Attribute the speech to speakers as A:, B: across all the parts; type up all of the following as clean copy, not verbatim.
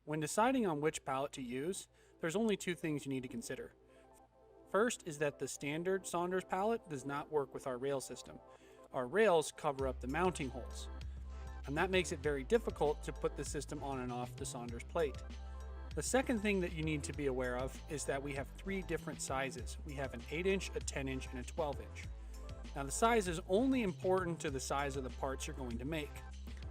A: When deciding on which pallet to use, there's only two things you need to consider. First is that the standard Saunders pallet does not work with our rail system. Our rails cover up the mounting holes, and that makes it very difficult to put the system on and off the Saunders plate. The second thing that you need to be aware of is that we have three different sizes. We have an 8-inch, a 10-inch, and a 12-inch. Now the size is only important to the size of the parts you're going to make,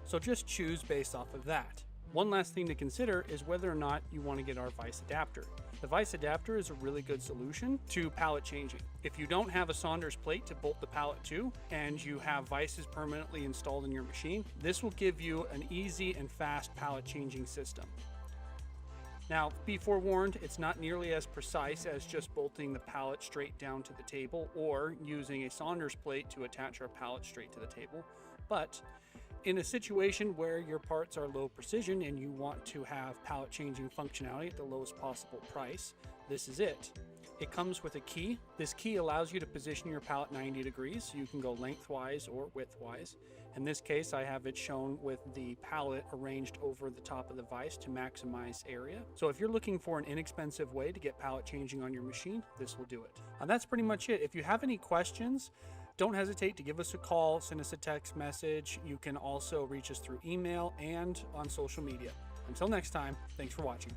A: so just choose based off of that. One last thing to consider is whether or not you want to get our Vise adapter. The Vise adapter is a really good solution to pallet changing. If you don't have a Saunders plate to bolt the pallet to, and you have vices permanently installed in your machine, this will give you an easy and fast pallet changing system. Now, be forewarned, it's not nearly as precise as just bolting the pallet straight down to the table or using a Saunders plate to attach our pallet straight to the table, but in a situation where your parts are low precision and you want to have pallet changing functionality at the lowest possible price, this is it. It comes with a key. This key allows you to position your pallet 90 degrees, so you can go lengthwise or widthwise. In this case, I have it shown with the pallet arranged over the top of the vise to maximize area. So if you're looking for an inexpensive way to get pallet changing on your machine, this will do it. And that's pretty much it. If you have any questions, don't hesitate to give us a call, send us a text message. You can also reach us through email and on social media. Until next time, thanks for watching.